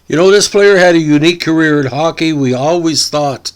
You know, this player had a unique career in hockey. We always thought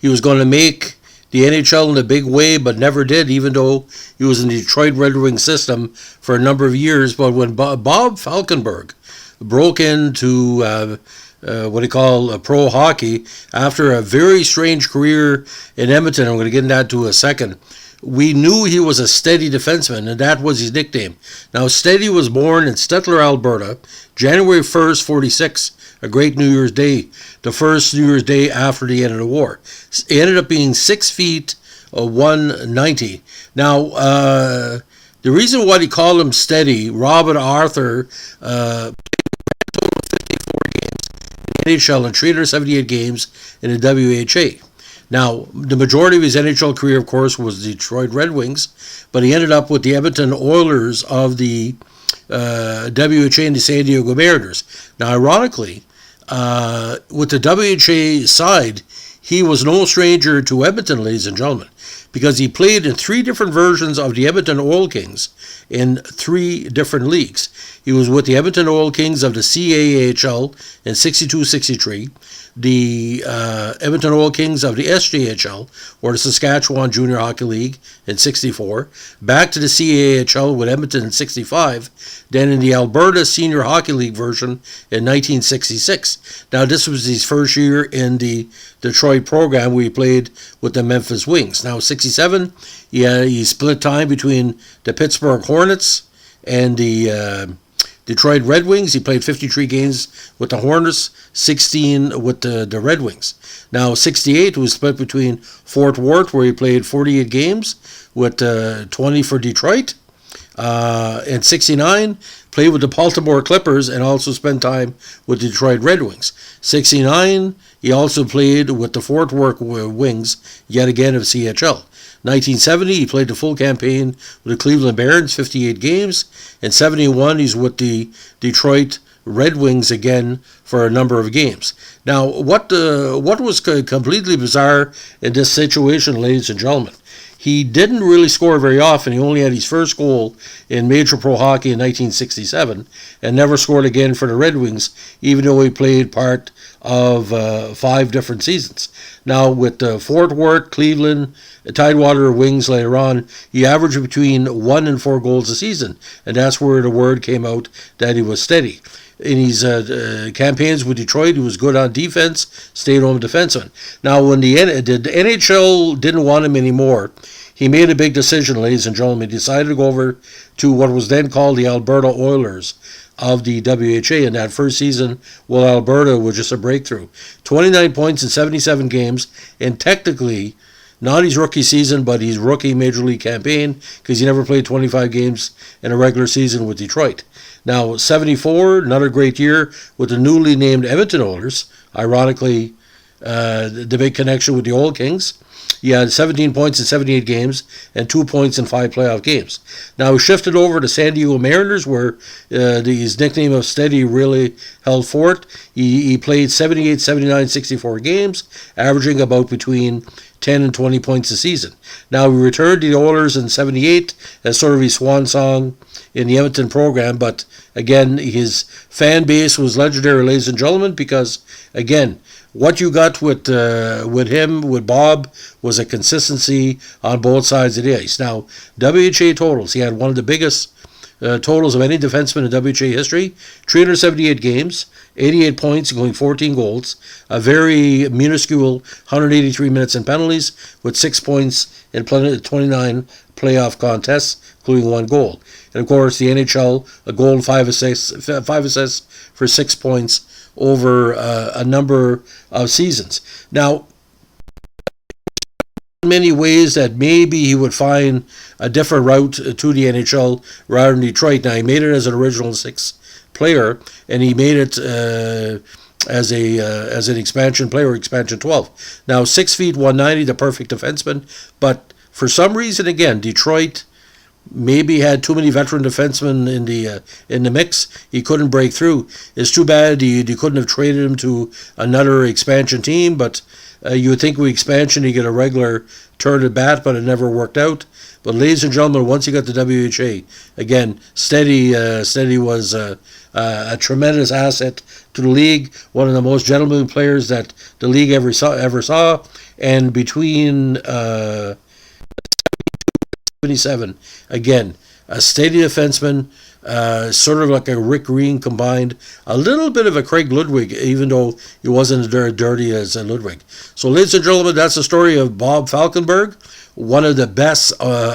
he was going to make the NHL in a big way, but never did, even though he was in the Detroit Red Wings system for a number of years. But when Bob Falkenberg broke into what they call pro hockey after a very strange career in Edmonton, I'm going to get into that in a second, we knew he was a steady defenseman, and that was his nickname. Now, Steady was born in Stettler, Alberta, January 1st, 46, a great New Year's Day, the first New Year's Day after the end of the war. He ended up being 6 feet 190. Now, the reason why they call him Steady, Robert Arthur played a total of 54 games in the NHL and 378 games in the WHA. Now, the majority of his NHL career, of course, was the Detroit Red Wings, but he ended up with the Edmonton Oilers of the WHA and the San Diego Mariners. Now, ironically, with the WHA side, he was no stranger to Edmonton, ladies and gentlemen, because he played in 3 different versions of the Edmonton Oil Kings in 3 different leagues. He was with the Edmonton Oil Kings of the CAHL in 62-63, the Edmonton Oil Kings of the SJHL, or the Saskatchewan Junior Hockey League, in 64, back to the CAHL with Edmonton in 65, then in the Alberta Senior Hockey League version in 1966. Now, this was his first year in the Detroit program where he played with the Memphis Wings. Now, 67, he split time between the Pittsburgh Hornets and the Detroit Red Wings. He played 53 games with the Hornets, 16 with the Red Wings. Now, 68 was split between Fort Worth, where he played 48 games with 20 for Detroit. And 69, played with the Baltimore Clippers and also spent time with the Detroit Red Wings. 69, he also played with the Fort Worth Wings, yet again of CHL. 1970, he played the full campaign with the Cleveland Barons, 58 games. In 71, he's with the Detroit Red Wings again for a number of games. Now, what was completely bizarre in this situation, ladies and gentlemen, he didn't really score very often. He only had his first goal in Major Pro Hockey in 1967 and never scored again for the Red Wings, even though he played part of 5 different seasons. Now, with Fort Worth, Cleveland, Tidewater Wings later on, he averaged between 1 and 4 goals a season, and that's where the word came out that he was steady. In his campaigns with Detroit, he was good on defense, stayed-home defenseman. Now, when the NHL didn't want him anymore, he made a big decision, ladies and gentlemen. He decided to go over to what was then called the Alberta Oilers of the WHA, and that first season, well, Alberta was just a breakthrough. 29 points in 77 games, and technically, not his rookie season, but his rookie Major League campaign, because he never played 25 games in a regular season with Detroit. Now, 74, another great year with the newly named Edmonton Oilers. Ironically, the big connection with the Oil Kings. He had 17 points in 78 games and 2 points in 5 playoff games. Now, he shifted over to San Diego Mariners, where his nickname of Steady really held fort. He played 78, 79, 64 games, averaging about between 10 and 20 points a season. Now, he returned to the Oilers in 78 as sort of his swan song in the Edmonton program, but again, his fan base was legendary, ladies and gentlemen, because, again, what you got with him, with Bob, was a consistency on both sides of the ice. Now, WHA totals, he had one of the biggest totals of any defenseman in WHA history, 378 games, 88 points, including 14 goals, a very minuscule 183 minutes in penalties, with 6 points in 29 playoff contests, including 1 goal. And of course, the NHL, a goal and 5 assists for 6 points over a number of seasons. Now, in many ways that maybe he would find a different route to the NHL rather than Detroit. Now, he made it as an original 6 player, and he made it as an expansion player, expansion 12. Now, 6 feet 190, the perfect defenseman, but for some reason, again, Detroit maybe had too many veteran defensemen in the mix. He couldn't break through. It's too bad you couldn't have traded him to another expansion team, but you would think with expansion you get a regular turn at bat, but it never worked out. But ladies and gentlemen, once he got the WHA, again, Steady was a tremendous asset to the league, one of the most gentlemanly players that the league ever saw. And between 77, again, a steady defenseman, sort of like a Rick Green combined, a little bit of a Craig Ludwig, even though he wasn't as dirty as Ludwig. So, ladies and gentlemen, that's the story of Bob Falkenberg, one of the best,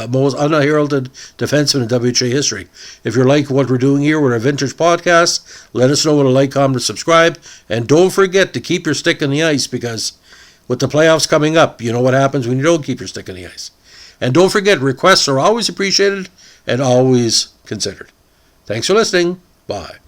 most unheralded defensemen in WHA history. If you like what we're doing here with our vintage podcast, let us know with a like, comment, and subscribe. And don't forget to keep your stick in the ice, because with the playoffs coming up, you know what happens when you don't keep your stick in the ice. And don't forget, requests are always appreciated and always considered. Thanks for listening. Bye.